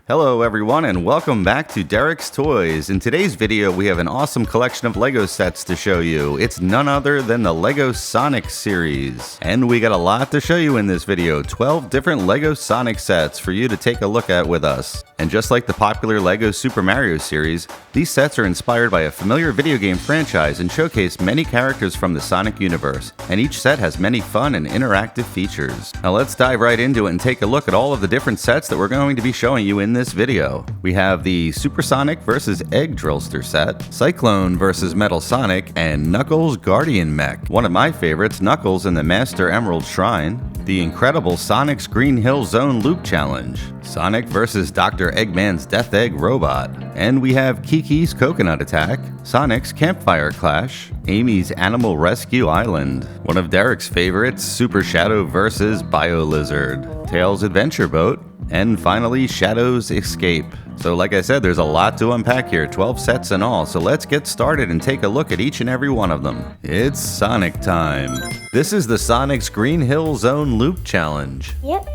Hello everyone and welcome back to Derek's Toys. In today's video we have an awesome collection of LEGO sets to show you. It's none other than the LEGO Sonic series. And we got a lot to show you in this video, 12 different LEGO Sonic sets for you to take a look at with us. And just like the popular LEGO Super Mario series, these sets are inspired by a familiar video game franchise and showcase many characters from the Sonic universe. And each set has many fun and interactive features. Now let's dive right into it and take a look at all of the different sets that we're going to be showing you in this video. We have the Supersonic vs. Egg Drillster set, Cyclone vs. Metal Sonic, and Knuckles Guardian Mech. One of my favorites, Knuckles in the Master Emerald Shrine, the incredible Sonic's Green Hill Zone Loop Challenge, Sonic vs. Dr. Eggman's Death Egg Robot, and we have Kiki's Coconut Attack, Sonic's Campfire Clash, Amy's Animal Rescue Island, one of Derek's favorites, Super Shadow vs. Biolizard, Tails Adventure Boat, and finally Shadow's Escape. So like I said, there's a lot to unpack here, 12 sets in all, so let's get started and take a look at each and every one of them. It's Sonic time. This is the Sonic's Green Hill Zone Loop Challenge. Yep.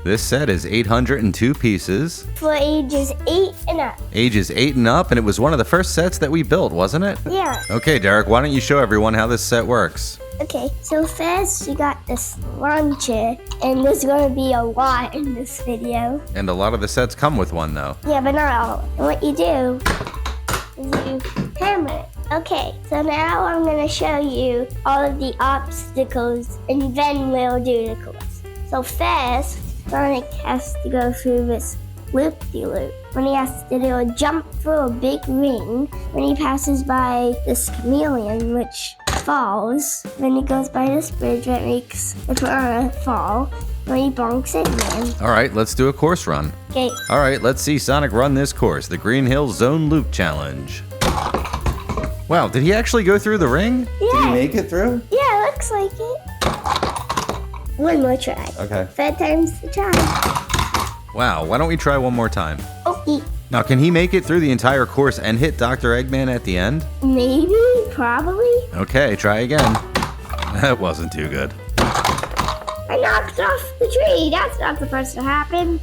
This set is 802 pieces. For ages 8 and up. Ages 8 and up, and it was one of the first sets that we built, wasn't it? Yeah. Okay, Derek, why don't you show everyone how this set works? Okay, so first you got this launcher, and there's going to be a lot in this video. And a lot of the sets come with one, though. Yeah, but not all. And what you do is you hammer it. Okay, so now I'm going to show you all of the obstacles, and then we'll do the course. So first, Sonic has to go through this loop-de-loop. When he has to do a jump through a big ring, when he passes by this chameleon, which falls, then he goes by this bridge that makes the piranha fall, when he bonks Eggman. Alright, let's do a course run. Okay. Alright, let's see Sonic run this course, the Green Hill Zone Loop Challenge. Wow, did he actually go through the ring? Yeah. Did he make it through? Yeah, looks like it. One more try. Okay. Third time's the charm. Wow, why don't we try one more time? Okay. Now, can he make it through the entire course and hit Dr. Eggman at the end? Maybe, probably. Okay, try again. That wasn't too good. I knocked off the tree. That's not supposed to happen.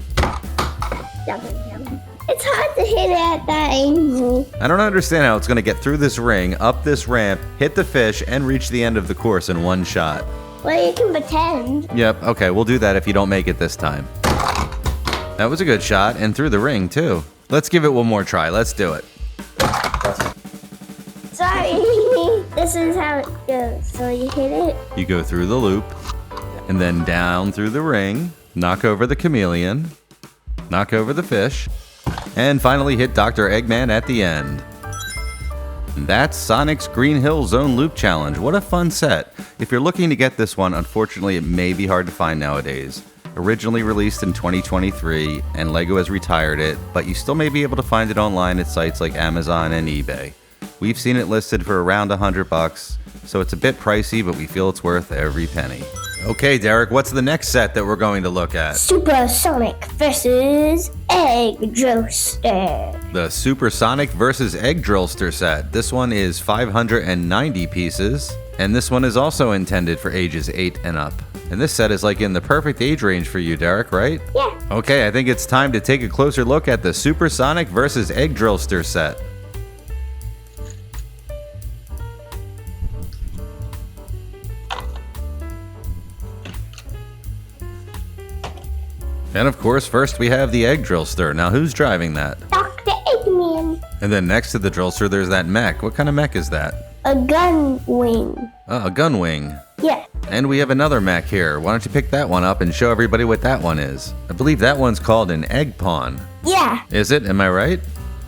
Doesn't happen. It's hard to hit it at that angle. I don't understand how it's going to get through this ring, up this ramp, hit the fish, and reach the end of the course in one shot. Well, you can pretend. Yep, okay, we'll do that if you don't make it this time. That was a good shot, and through the ring, too. Let's give it one more try. Let's do it. Sorry. This is how it goes. So you hit it. You go through the loop, and then down through the ring, knock over the chameleon, knock over the fish, and finally hit Dr. Eggman at the end. And that's Sonic's Green Hill Zone Loop Challenge. What a fun set. If you're looking to get this one, unfortunately it may be hard to find nowadays. Originally released in 2023, and LEGO has retired it, but you still may be able to find it online at sites like Amazon and eBay. We've seen it listed for around $100, so it's a bit pricey, but we feel it's worth every penny. Okay, Derek, what's the next set that we're going to look at? Supersonic vs. Egg Drillster. The Supersonic vs. Egg Drillster set. This one is 590 pieces, and this one is also intended for ages 8 and up. And this set is like in the perfect age range for you, Derek, right? Yeah. Okay, I think it's time to take a closer look at the Supersonic vs. Egg Drillster set. And of course, first we have the Egg Drillster. Now who's driving that? Dr. Eggman. And then next to the Drillster, there's that mech. What kind of mech is that? A gun wing. Oh, a gun wing. Yeah. And we have another mech here. Why don't you pick that one up and show everybody what that one is? I believe that one's called an egg pawn. Yeah. Is it? Am I right?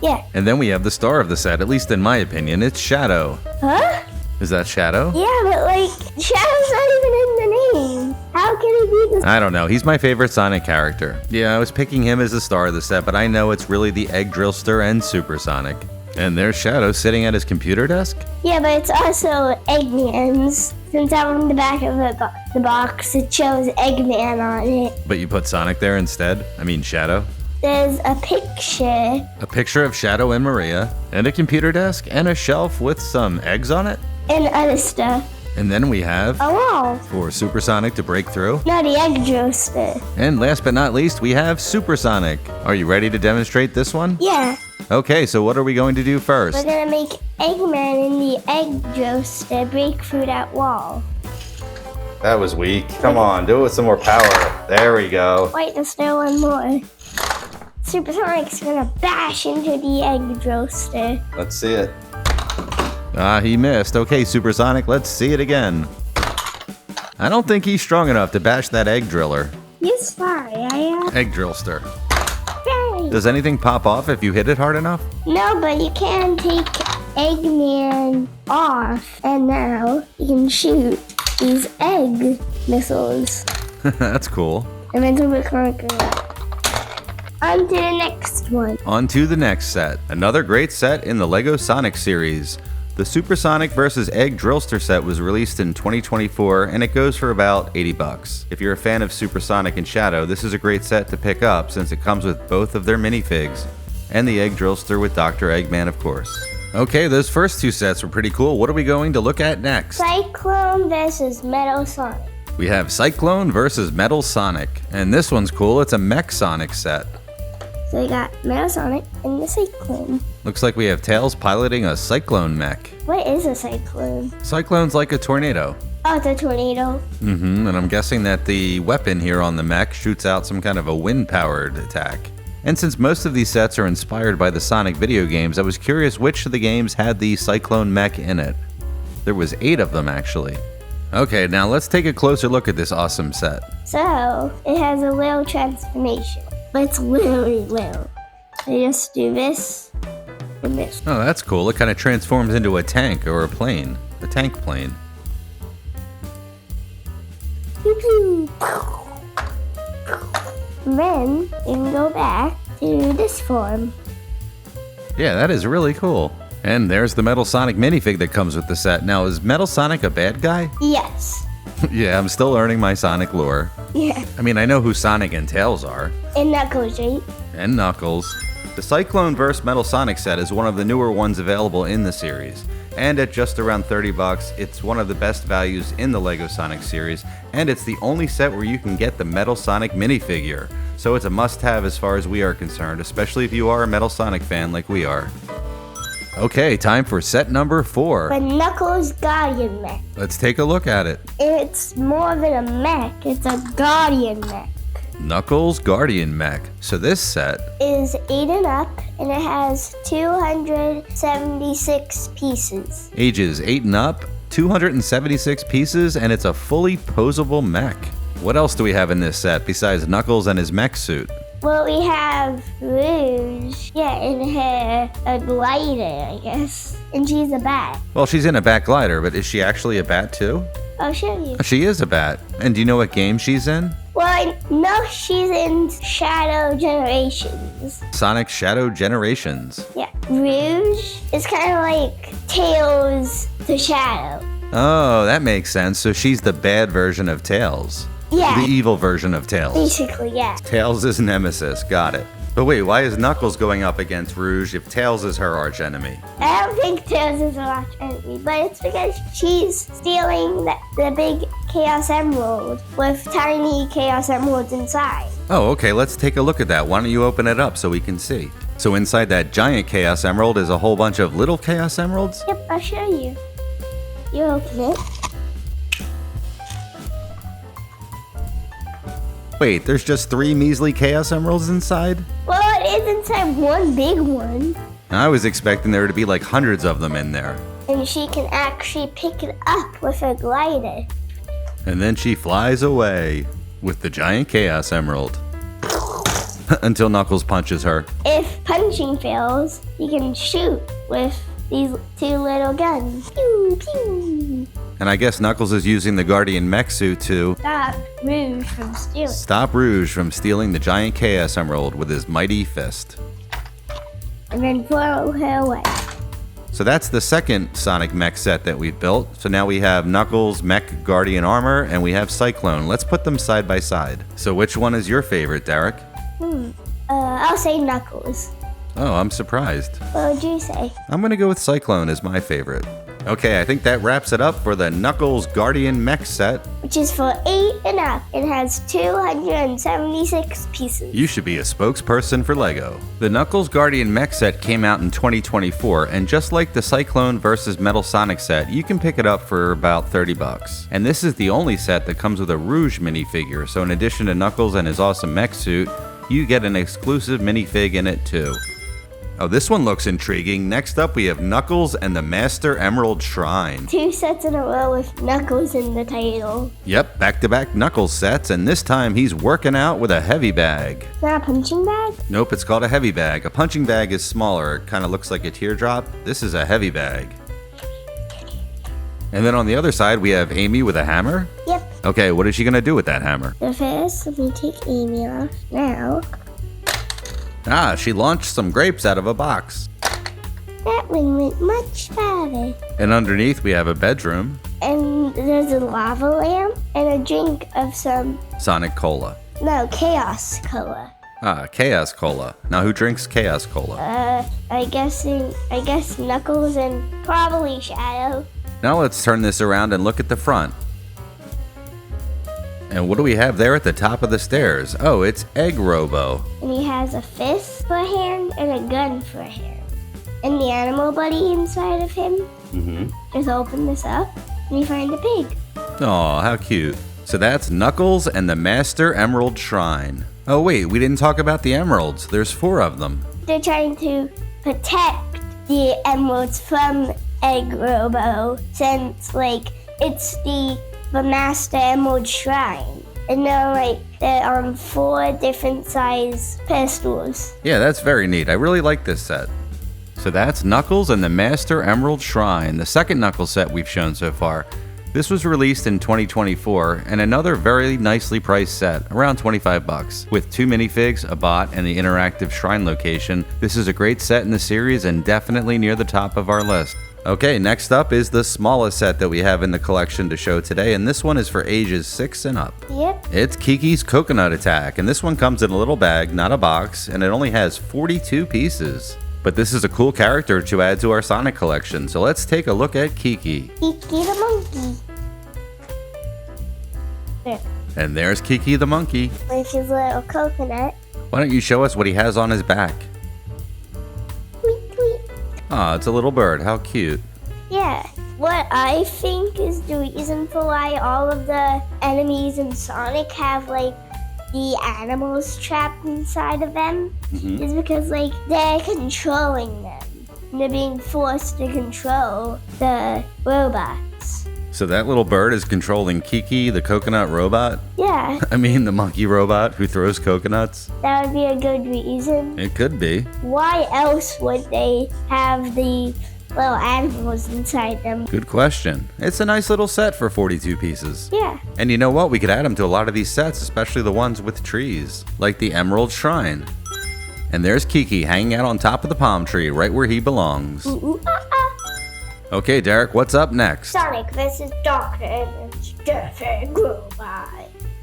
Yeah. And then we have the star of the set, at least in my opinion. It's Shadow. Huh? Is that Shadow? Yeah, but like, Shadow's not even in the name. How can he be the... I don't know. He's my favorite Sonic character. Yeah, I was picking him as the star of the set, but I know it's really the Egg Drillster and Supersonic. And there's Shadow sitting at his computer desk. Yeah, but it's also Eggman's. Since on the back of the box, it shows Eggman on it. But you put Sonic there instead? I mean Shadow? There's a picture. A picture of Shadow and Maria, and a computer desk, and a shelf with some eggs on it? And other stuff. And then we have A wall. for Supersonic to break through. No, the egg drillster. And last but not least, we have Supersonic. Are you ready to demonstrate this one? Yeah. Okay, so what are we going to do first? We're gonna make Eggman in the egg drillster break through that wall. That was weak. Come on, do it with some more power. There we go. Wait, there's still one more. Supersonic's gonna bash into the egg drillster. Let's see it. Ah, he missed. Okay, Supersonic, let's see it again. I don't think he's strong enough to bash that egg driller. He's sorry, Egg drillster. Right. Does anything pop off if you hit it hard enough? No, but you can take Eggman off, and now you can shoot these egg missiles. That's cool. And then Supersonic. On to the next one. On to the next set. Another great set in the LEGO Sonic series. The Supersonic vs. Egg Drillster set was released in 2024 and it goes for about 80 bucks. If you're a fan of Supersonic and Shadow, this is a great set to pick up since it comes with both of their minifigs and the Egg Drillster with Dr. Eggman, of course. Okay, those first two sets were pretty cool. What are we going to look at next? Cyclone versus Metal Sonic. We have Cyclone vs. Metal Sonic, and this one's cool. It's a Mech Sonic set. So we got Metal Sonic and the Cyclone. Looks like we have Tails piloting a Cyclone mech. What is a Cyclone? Cyclone's like a tornado. Oh, it's a tornado. And I'm guessing that the weapon here on the mech shoots out some kind of a wind-powered attack. And since most of these sets are inspired by the Sonic video games, I was curious which of the games had the Cyclone mech in it. There was 8 of them, actually. Okay, now let's take a closer look at this awesome set. So, it has a little transformation. But it's literally little. So you just do this and this. Oh, that's cool. It kind of transforms into a tank or a plane. A tank plane. Then you can go back to this form. Yeah, that is really cool. And there's the Metal Sonic minifig that comes with the set. Now, is Metal Sonic a bad guy? Yes. Yeah, I'm still learning my Sonic lore. Yeah. I mean, I know who Sonic and Tails are. And Knuckles, right? And Knuckles. The Cyclone vs. Metal Sonic set is one of the newer ones available in the series. And at just around 30 bucks, it's one of the best values in the LEGO Sonic series, and it's the only set where you can get the Metal Sonic minifigure. So it's a must-have as far as we are concerned, especially if you are a Metal Sonic fan like we are. Okay, time for set number 4. But Knuckles Guardian Mech. Let's take a look at it. It's more than a mech, it's a Guardian Mech. Knuckles Guardian Mech. So this set Is 8 and up, and it has 276 pieces. ages 8 and up, 276 pieces, and it's a fully posable mech. What else do we have in this set besides Knuckles and his mech suit? Well, we have Rouge, in her a glider, I guess. And she's a bat. Well, she's in a bat glider, but is she actually a bat too? I'll show you. She is a bat. And do you know what game she's in? Well, I know she's in Shadow Generations. Sonic Shadow Generations. Yeah. Rouge is kind of like Tails to Shadow. Oh, that makes sense. So she's the bad version of Tails. Yeah. The evil version of Tails. Basically, yeah. Tails is Nemesis. Got it. But wait, why is Knuckles going up against Rouge if Tails is her archenemy? I don't think Tails is a watch enemy, but it's because she's stealing the big Chaos Emerald with tiny Chaos Emeralds inside. Oh, okay, let's take a look at that. Why don't you open it up so we can see? So inside that giant Chaos Emerald is a whole bunch of little Chaos Emeralds? Yep, I'll show you. You open it. Wait, there's just 3 measly Chaos Emeralds inside? Well, it is inside one big one. I was expecting there to be like hundreds of them in there. And she can actually pick it up with a glider. And then she flies away with the giant Chaos Emerald. Until Knuckles punches her. If punching fails, you can shoot with these 2 little guns. Pew, pew. And I guess Knuckles is using the Guardian mech suit to Stop Rouge from stealing. stop Rouge from stealing the giant Chaos Emerald with his mighty fist. And then throw her away. So that's the second Sonic mech set that we've built. So now we have Knuckles Mech Guardian Armor and we have Cyclone. Let's put them side by side. So which one is your favorite, Derek? I'll say Knuckles. Oh, I'm surprised. What would you say? I'm gonna go with Cyclone as my favorite. Okay, I think that wraps it up for the Knuckles Guardian Mech set. which is for 8 and up. It has 276 pieces. You should be a spokesperson for LEGO. The Knuckles Guardian Mech set came out in 2024, and just like the Cyclone vs. Metal Sonic set, you can pick it up for about $30. And this is the only set that comes with a Rouge minifigure, so in addition to Knuckles and his awesome mech suit, you get an exclusive minifig in it too. Oh, this one looks intriguing. Next up, we have Knuckles and the Master Emerald Shrine. 2 sets in a row with Knuckles in the title. Yep, back-to-back Knuckles sets, and this time he's working out with a heavy bag. Is that a punching bag? Nope, it's called a heavy bag. A punching bag is smaller. It kind of looks like a teardrop. This is a heavy bag. And then on the other side, we have Amy with a hammer. Yep. Okay, what is she gonna do with that hammer? So first, let me take Amy off. Now, Ah, she launched some grapes out of a box. that one went much farther. And underneath, we have a bedroom. And there's a lava lamp and a drink of some, Sonic Cola. no, Chaos Cola. Ah, Chaos Cola. Now, who drinks Chaos Cola? I guess Knuckles and probably Shadow. Now let's turn this around and look at the front. And what do we have there at the top of the stairs? Oh, it's Egg Robo. And he has a fist for a hand and a gun for a hand. And the animal buddy inside of him. Just open this up and you find a pig. Aw, how cute. So that's Knuckles and the Master Emerald Shrine. Oh wait, we didn't talk about the emeralds. There's 4 of them. They're trying to protect the emeralds from Egg Robo since it's the Master Emerald Shrine. And they're on 4 different size pedestals. Yeah, that's very neat. I really like this set. So that's Knuckles and the Master Emerald Shrine, the second Knuckles set we've shown so far. This was released in 2024, and another very nicely priced set, around $25. With 2 minifigs, a bot, and the interactive shrine location, this is a great set in the series and definitely near the top of our list. Okay, next up is the smallest set that we have in the collection to show today, and this one is for ages 6 and up. Yep. It's Kiki's Coconut Attack, and this one comes in a little bag, not a box, and it only has 42 pieces. But this is a cool character to add to our Sonic collection, so let's take a look at Kiki. Kiki the monkey. There. And there's Kiki the monkey. With his little coconut. Why don't you show us what he has on his back? Tweet, tweet. Aw, it's a little bird. How cute. Yeah. What I think is the reason for why all of the enemies in Sonic have the animals trapped inside of them is because they're controlling them. And they're being forced to control the robots. So that little bird is controlling Kiki, the coconut robot? Yeah, I mean, the monkey robot who throws coconuts? that would be a good reason. It could be. Why else would they have the little animals inside them? Good question. It's a nice little set for 42 pieces. Yeah. And you know what? We could add them to a lot of these sets, especially the ones with trees, like the Emerald Shrine. And there's Kiki hanging out on top of the palm tree, right where he belongs. Ooh, ooh, ah, ah. Okay, Derek, what's up next? Sonic vs. Dr. Eggman's Death Egg Robot,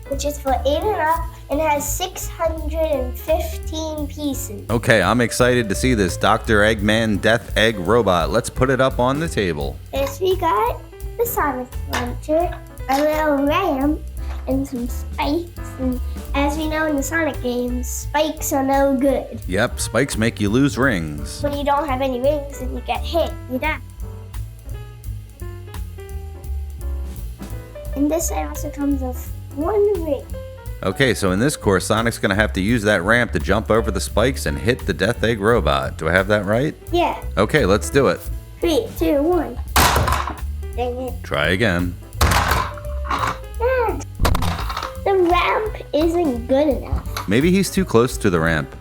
which is for 8 and up and has 615 pieces. Okay, I'm excited to see this Dr. Eggman Death Egg Robot. Let's put it up on the table. First we got the Sonic launcher, a little ramp, and some spikes. And as we know in the Sonic games, spikes are no good. Yep, spikes make you lose rings. When you don't have any rings and you get hit, you die. And this side also comes with 1 ring. Okay, so in this course, Sonic's gonna have to use that ramp to jump over the spikes and hit the Death Egg Robot. Do I have that right? Yeah. Okay, let's do it. 3, 2, 1. Dang it. Try again. And the ramp isn't good enough. Maybe he's too close to the ramp.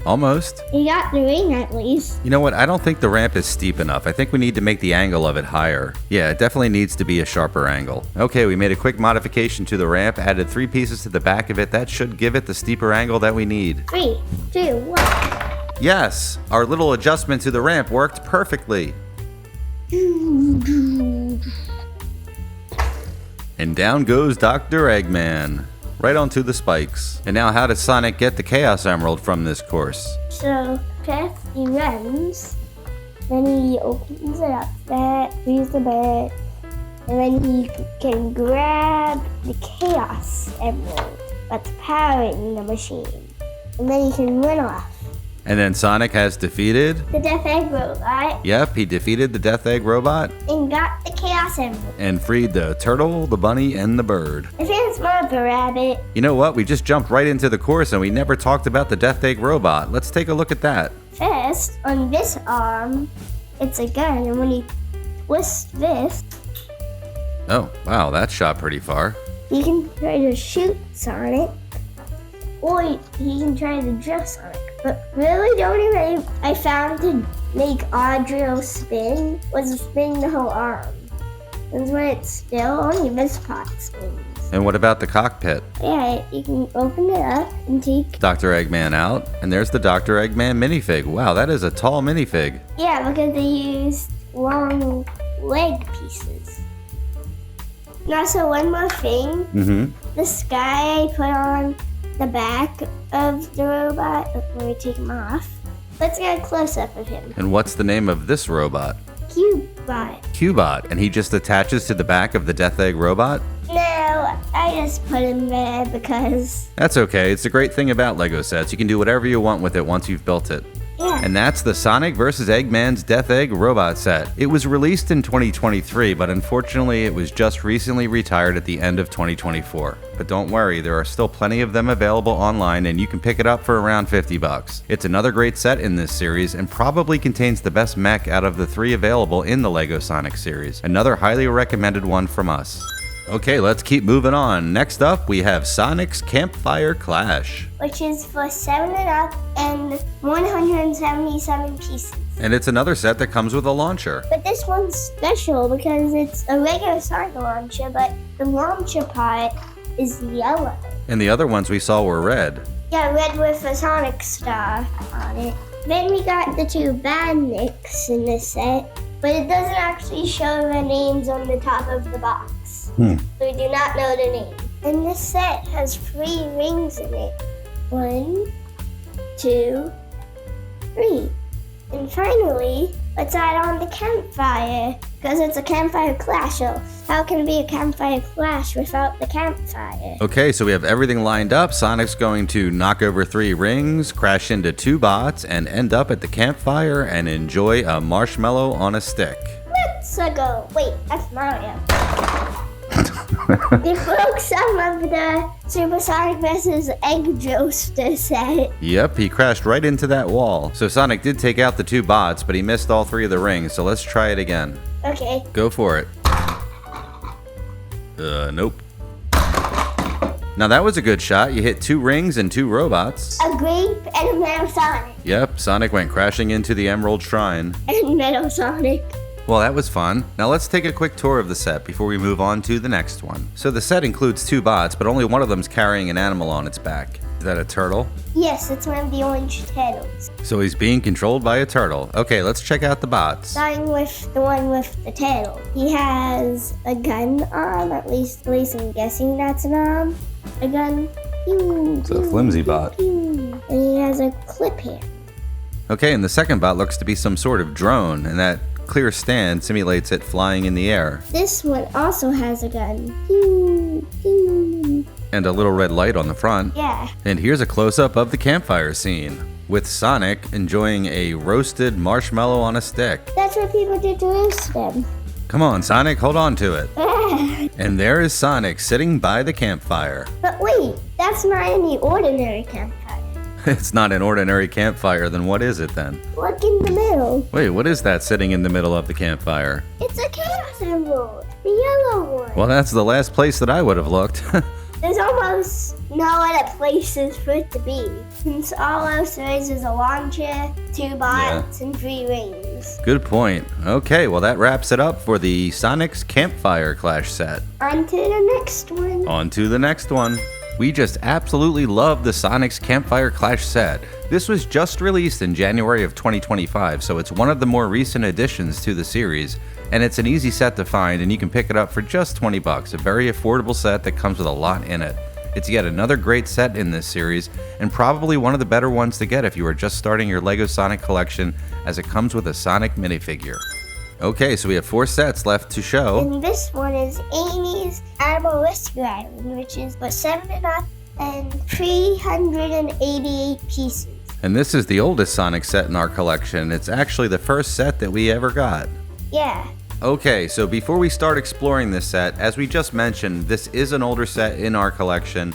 Almost. You got the ring at least. You know what? I don't think the ramp is steep enough. I think we need to make the angle of it higher. Yeah, it definitely needs to be a sharper angle. Okay, we made a quick modification to the ramp, added 3 pieces to the back of it. That should give it the steeper angle that we need. 3, 2, 1. Yes, our little adjustment to the ramp worked perfectly. And down goes Dr. Eggman, right onto the spikes. And now how does Sonic get the Chaos Emerald from this course? So, first he runs Then he opens it up, frees the bit, and then he can grab the Chaos Emerald that's powering the machine. And then he can run off. And then Sonic has defeated? The Death Egg Robot. Yep, he defeated the Death Egg Robot. And got the Chaos Emerald. And freed the turtle, the bunny, and the bird. I think it's more of a rabbit. You know what? We just jumped right into the course and we never talked about the Death Egg Robot. Let's take a look at that. First, on this arm, it's a gun. And when you twist this... Oh, wow, that shot pretty far. You can try to shoot Sonic. Or you can try to drill Sonic. But really, the only way I found to make Audrey spin was to spin the whole arm. And when it's still, only this part spins. And what about the cockpit? Yeah, you can open it up and take... Dr. Eggman out, and there's the Dr. Eggman minifig. Wow, that is a tall minifig. Yeah, because they used long leg pieces. And also, one more thing. The sky I put on the back of the robot when we take him off. Let's get a close-up of him. And what's the name of this robot? Cubot. Cubot, and he just attaches to the back of the Death Egg Robot? No, I just put him there because... That's okay, it's a great thing about Lego sets. You can do whatever you want with it once you've built it. Yeah. And that's the Sonic vs. Eggman's Death Egg Robot set. It was released in 2023, but unfortunately it was just recently retired at the end of 2024. But don't worry, there are still plenty of them available online and you can pick it up for around $50. It's another great set in this series and probably contains the best mech out of the 3 available in the Lego Sonic series. Another highly recommended one from us. Okay, let's keep moving on. Next up, we have Sonic's Campfire Clash. Which is for 7 and up and 177 pieces. And it's another set that comes with a launcher. But this one's special because it's a regular Sonic launcher, but the launcher part is yellow. And the other ones we saw were red. Yeah, red with a Sonic star on it. Then we got the 2 bandits in this set, but it doesn't actually show their names on the top of the box. So we do not know the name. And this set has 3 rings in it. 1, 2, 3. And finally, let's add on the campfire, because it's a campfire clash. So how can it be a campfire clash without the campfire? Okay, so we have everything lined up. Sonic's going to knock over 3 rings, crash into 2 bots, and end up at the campfire and enjoy a marshmallow on a stick. Let's go. Wait, that's Mario. They broke some of the Supersonic vs. Egg Drillster set. Yep, he crashed right into that wall. So Sonic did take out the 2 bots, but he missed all 3 of the rings, so let's try it again. Okay. Go for it. Nope. Now that was a good shot. You hit 2 rings and 2 robots. A grape and a Metal Sonic. Yep, Sonic went crashing into the Emerald Shrine. And Metal Sonic. Well, that was fun. Now let's take a quick tour of the set before we move on to the next one. So the set includes 2 bots, but only one of them's carrying an animal on its back. Is that a turtle? Yes, it's one of the orange turtles. So he's being controlled by a turtle. Okay, let's check out the bots. Starting with the one with the turtle. He has a gun arm, at least I'm guessing that's an arm. A gun. It's a flimsy bot. And he has a clip hand. Okay, and the second bot looks to be some sort of drone, and that clear stand simulates it flying in the air. This one also has a gun. And a little red light on the front. Yeah. And here's a close-up of the campfire scene, with Sonic enjoying a roasted marshmallow on a stick. That's what people do to roast them. Come on, Sonic, hold on to it. And there is Sonic sitting by the campfire. But wait, that's not any ordinary campfire. It's not an ordinary campfire, then what is it then? Look in the middle. Wait, what is that sitting in the middle of the campfire? It's a Chaos Emerald, the yellow one. Well, that's the last place that I would have looked. There's almost no other places for it to be, since all else there is a launcher, 2 bots, and 3 rings. Good point. Okay, well that wraps it up for the Sonic's Campfire Clash set. On to the next one. On to the next one. We just absolutely love the Sonic's Campfire Clash set. This was just released in January of 2025, so it's one of the more recent additions to the series, and it's an easy set to find and you can pick it up for just $20, a very affordable set that comes with a lot in it. It's yet another great set in this series, and probably one of the better ones to get if you are just starting your LEGO Sonic collection, as it comes with a Sonic minifigure. Okay, so we have 4 sets left to show. And this one is Amy's Animal Rescue Island, which is for 7.5 and 388 pieces. And this is the oldest Sonic set in our collection. It's actually the first set that we ever got. Yeah. Okay, so before we start exploring this set, as we just mentioned, this is an older set in our collection,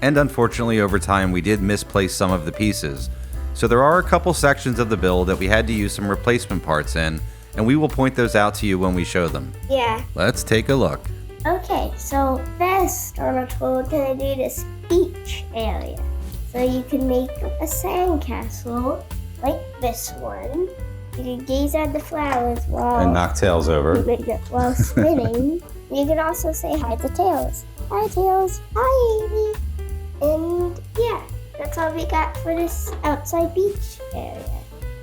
and unfortunately over time we did misplace some of the pieces. So there are a couple sections of the build that we had to use some replacement parts in, and we will point those out to you when we show them. Yeah. Let's take a look. Okay, so first on our tour, we're gonna do this beach area. So you can make a sandcastle like this one. You can gaze at the flowers And knock Tails over. while spinning. You can also say hi to Tails. Hi Tails. Hi Amy. And yeah, that's all we got for this outside beach area.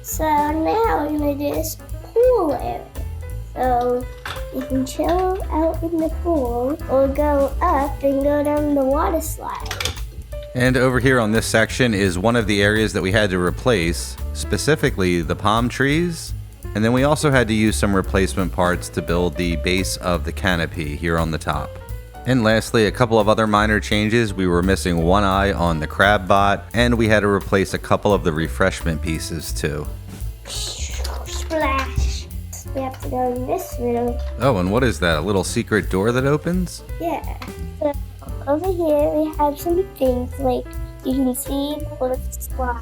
So now we're gonna do this pool area. So you can chill out in the pool or go up and go down the water slide. And over here on this section is one of the areas that we had to replace, specifically the palm trees. And then we also had to use some replacement parts to build the base of the canopy here on the top. And lastly, a couple of other minor changes. We were missing one eye on the crab bot, and we had to replace a couple of the refreshment pieces too. Splash. We have to go in this room. Oh, and what is that? A little secret door that opens? Yeah. So over here we have some things like you can see the little slide.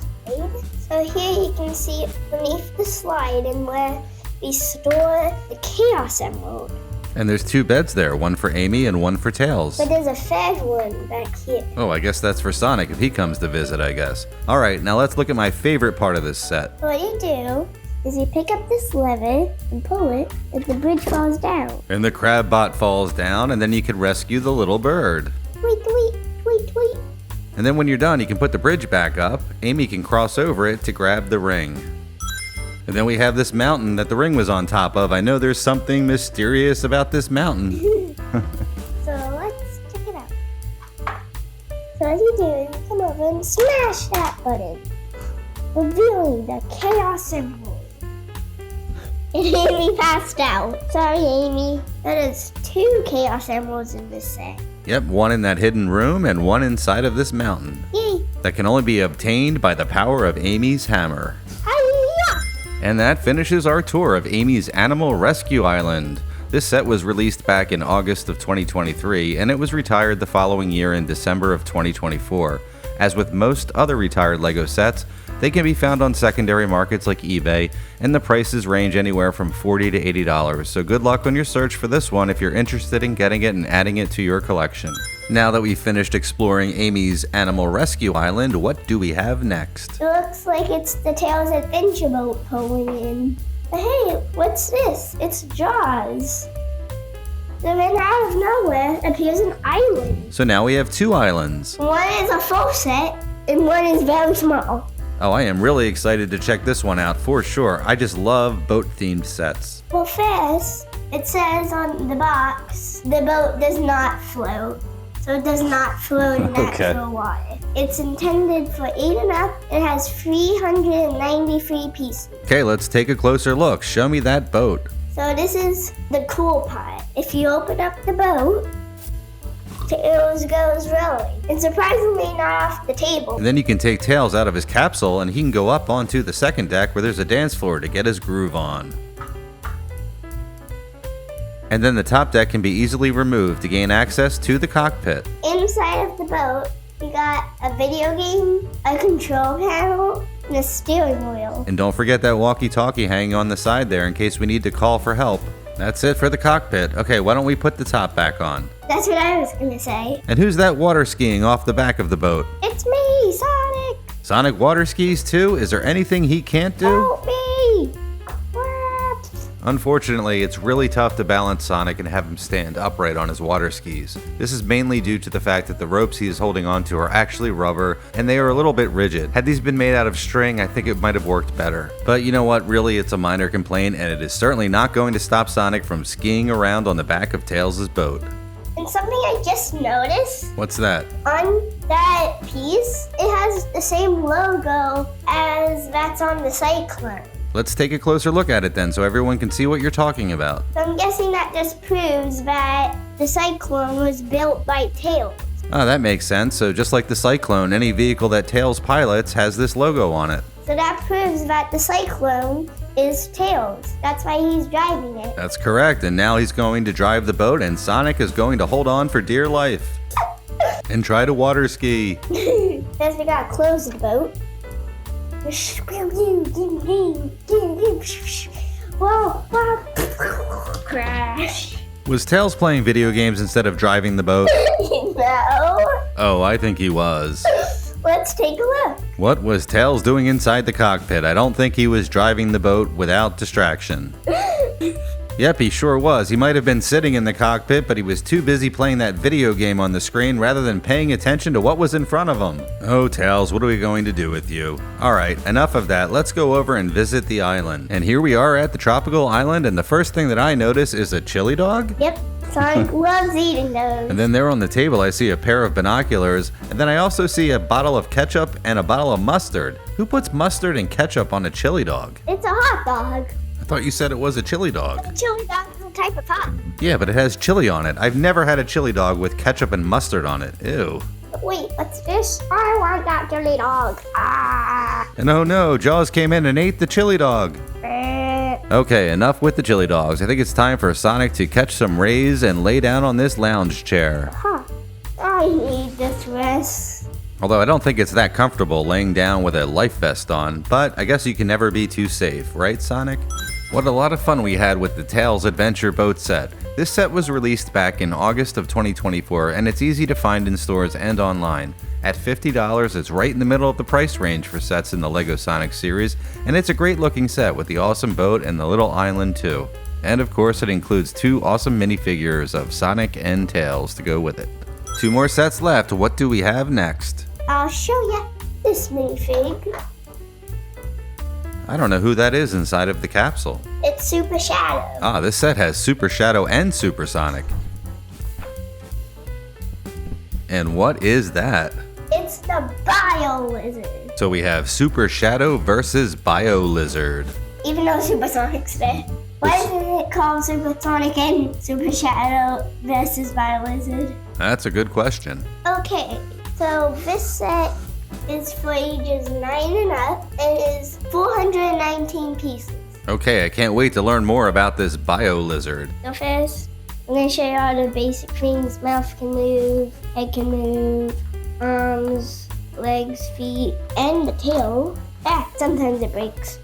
So here you can see beneath the slide and where we store the Chaos Emerald. And there's 2 beds there, one for Amy and one for Tails. But there's a third one back here. Oh, I guess that's for Sonic if he comes to visit, I guess. All right, now let's look at my favorite part of this set. What you do is you pick up this lever and pull it, and the bridge falls down. And the crab bot falls down, and then you can rescue the little bird. Tweet, tweet, tweet, tweet. And then when you're done, you can put the bridge back up. Amy can cross over it to grab the ring. And then we have this mountain that the ring was on top of. I know there's something mysterious about this mountain. So let's check it out. So as you do is you come over and smash that button, revealing the Chaos Emerald. And Amy passed out. Sorry, Amy. That is 2 Chaos Emeralds in this set. Yep, one in that hidden room and one inside of this mountain. Yay! That can only be obtained by the power of Amy's hammer. Hi-ya! And that finishes our tour of Amy's Animal Rescue Island. This set was released back in August of 2023, and it was retired the following year in December of 2024. As with most other retired LEGO sets, they can be found on secondary markets like eBay, and the prices range anywhere from $40 to $80, so good luck on your search for this one if you're interested in getting it and adding it to your collection. Now that we've finished exploring Amy's Animal Rescue Island, what do we have next? It looks like it's the Tails Adventure Boat pulling in. But hey, what's this? It's Jaws. Then out of nowhere appears an island. So now we have 2 islands. One is a full set, and one is very small. Oh, I am really excited to check this one out for sure. I just love boat-themed sets. Well, first, it says on the box, the boat does not float. So it does not float in actual water. It's intended for 8 and up. It has 393 pieces. Okay, let's take a closer look. Show me that boat. So this is the cool part. If you open up the boat, Tails goes rolling. And surprisingly not off the table. And then you can take Tails out of his capsule and he can go up onto the second deck where there's a dance floor to get his groove on. And then the top deck can be easily removed to gain access to the cockpit. Inside of the boat, we got a video game, a control panel, and a steering wheel. And don't forget that walkie-talkie hanging on the side there in case we need to call for help. That's it for the cockpit. Okay, why don't we put the top back on? That's what I was gonna say. And who's that water skiing off the back of the boat? It's me, Sonic! Sonic water skis too? Is there anything he can't do? Help me! What? Unfortunately, it's really tough to balance Sonic and have him stand upright on his water skis. This is mainly due to the fact that the ropes he is holding onto are actually rubber, and they are a little bit rigid. Had these been made out of string, I think it might have worked better. But you know what, really it's a minor complaint, and it is certainly not going to stop Sonic from skiing around on the back of Tails' boat. And And something I just noticed, What's that? on that piece, it has the same logo as that's on the Cyclone. Let's take a closer look at it then so everyone can see what you're talking about. So I'm guessing that just proves that the Cyclone was built by Tails. Oh, that makes sense. So just like the Cyclone, any vehicle that Tails pilots has this logo on it. So that proves that the Cyclone is Tails. That's why he's driving it. That's correct, and now he's going to drive the boat and Sonic is going to hold on for dear life. And try to water ski. First we gotta close the boat. Whoa, crash. Was Tails playing video games instead of driving the boat? No. Oh, I think he was. Let's take a look. What was Tails doing inside the cockpit? I don't think he was driving the boat without distraction. Yep, he sure was. He might have been sitting in the cockpit, but he was too busy playing that video game on the screen rather than paying attention to what was in front of him. Oh, Tails, what are we going to do with you? Alright, enough of that. Let's go over and visit the island. And here we are at the tropical island, and the first thing that I notice is a chili dog? Yep, Sonic loves eating those. And then there on the table I see a pair of binoculars, and then I also see a bottle of ketchup and a bottle of mustard. Who puts mustard and ketchup on a chili dog? It's a hot dog. I thought you said it was a chili dog. A chili dog is a type of hot. Yeah, but it has chili on it. I've never had a chili dog with ketchup and mustard on it. Ew. Wait, what's this? I want that chili dog. Ah. And oh no, Jaws came in and ate the chili dog. Eh. Okay, enough with the chili dogs. I think it's time for Sonic to catch some rays and lay down on this lounge chair. Huh. I need this rest. Although I don't think it's that comfortable laying down with a life vest on, but I guess you can never be too safe, right, Sonic? What a lot of fun we had with the Tails Adventure Boat set. This set was released back in August of 2024, and it's easy to find in stores and online. At $50, it's right in the middle of the price range for sets in the LEGO Sonic series, and it's a great looking set with the awesome boat and the little island too. And of course it includes 2 awesome minifigures of Sonic and Tails to go with it. 2 more sets left. What do we have next? I'll show you this minifig. I don't know who that is inside of the capsule. It's Super Shadow. Ah, this set has Super Shadow and Super Sonic. And what is that? It's the Biolizard. So we have Super Shadow versus Biolizard. Even though Super Sonic's there. Why isn't it called Super Sonic and Super Shadow versus Biolizard? That's a good question. Okay, so this set is for ages 9 and up and is 419 pieces. Okay, I can't wait to learn more about this Biolizard. So first, I'm going to show you all the basic things. Mouth can move, head can move, arms, legs, feet, and the tail. Sometimes it breaks.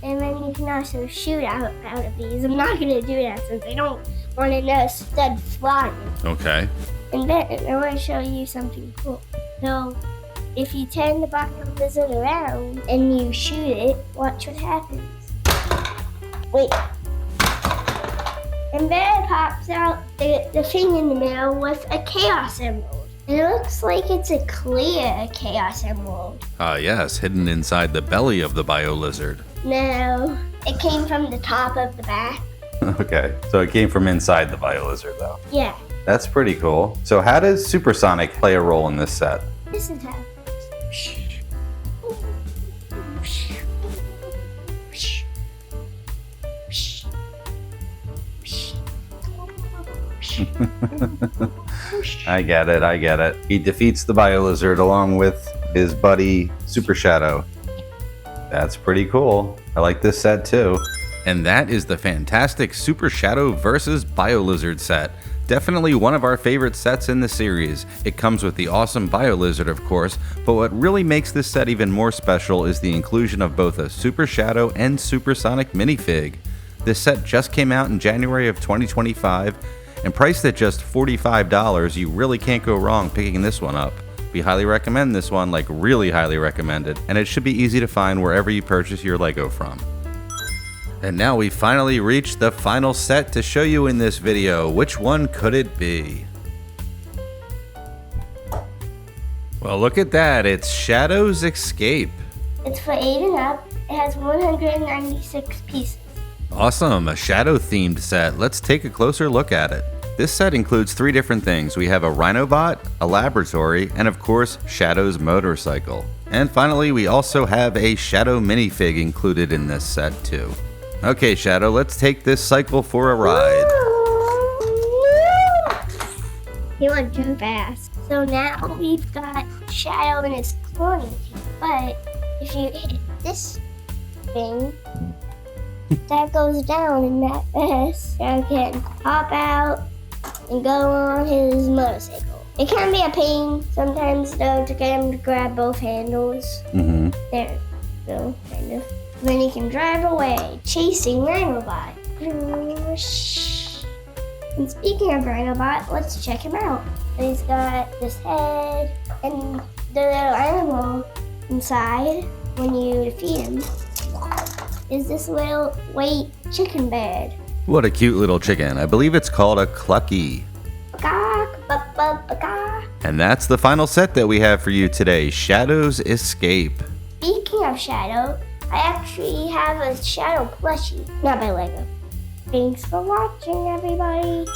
And then you can also shoot out of these. I'm not going to do that since I don't want to know stud flying. Okay. And then I want to show you something cool. So, if you turn the Biolizard around and you shoot it, watch what happens. Wait. And then it pops out the thing in the middle with a Chaos Emerald. And it looks like it's a clear Chaos Emerald. Ah, yes, hidden inside the belly of the Biolizard. No, it came from the top of the back. Okay, so it came from inside the Biolizard, though. Yeah. That's pretty cool. So how does Super Sonic play a role in this set? This is how. I get it. He defeats the Biolizard along with his buddy Super Shadow. That's pretty cool. I like this set too. And that is the fantastic Super Shadow vs. Biolizard set. Definitely one of our favorite sets in the series. It comes with the awesome Biolizard, of course, but what really makes this set even more special is the inclusion of both a Super Shadow and Super Sonic minifig. This set just came out in January of 2025, and priced at just $45, you really can't go wrong picking this one up. We highly recommend this one, like really highly recommend it, and it should be easy to find wherever you purchase your LEGO from. And now we finally reached the final set to show you in this video. Which one could it be? Well, look at that. It's Shadow's Escape. It's for 8 and up. It has 196 pieces. Awesome, a Shadow themed set. Let's take a closer look at it. This set includes 3 different things. We have a Rhinobot, a laboratory, and of course, Shadow's motorcycle. And finally, we also have a Shadow minifig included in this set too. Okay, Shadow, let's take this cycle for a ride. He went too fast. So now we've got Shadow in his corner. But if you hit this thing, that goes down in that fast. Shadow can hop out and go on his motorcycle. It can be a pain sometimes though to get him to grab both handles. There, so kind of. Then he can drive away, chasing Rhinobot. And speaking of Rhinobot, let's check him out. He's got this head and the little animal inside when you defeat him is this little white chicken bed. What a cute little chicken. I believe it's called a Clucky. And that's the final set that we have for you today, Shadow's Escape. Speaking of Shadow, I actually have a Shadow plushie, not by Lego. Thanks for watching, everybody.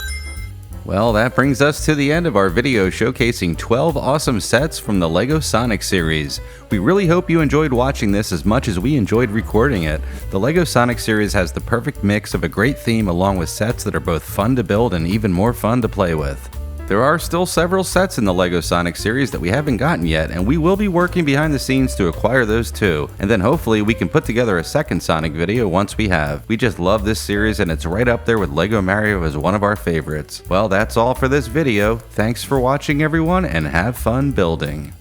Well, that brings us to the end of our video showcasing 12 awesome sets from the LEGO Sonic series. We really hope you enjoyed watching this as much as we enjoyed recording it. The LEGO Sonic series has the perfect mix of a great theme along with sets that are both fun to build and even more fun to play with. There are still several sets in the LEGO Sonic series that we haven't gotten yet, and we will be working behind the scenes to acquire those too, and then hopefully we can put together a second Sonic video once we have. We just love this series and it's right up there with LEGO Mario as one of our favorites. Well, that's all for this video. Thanks for watching everyone and have fun building.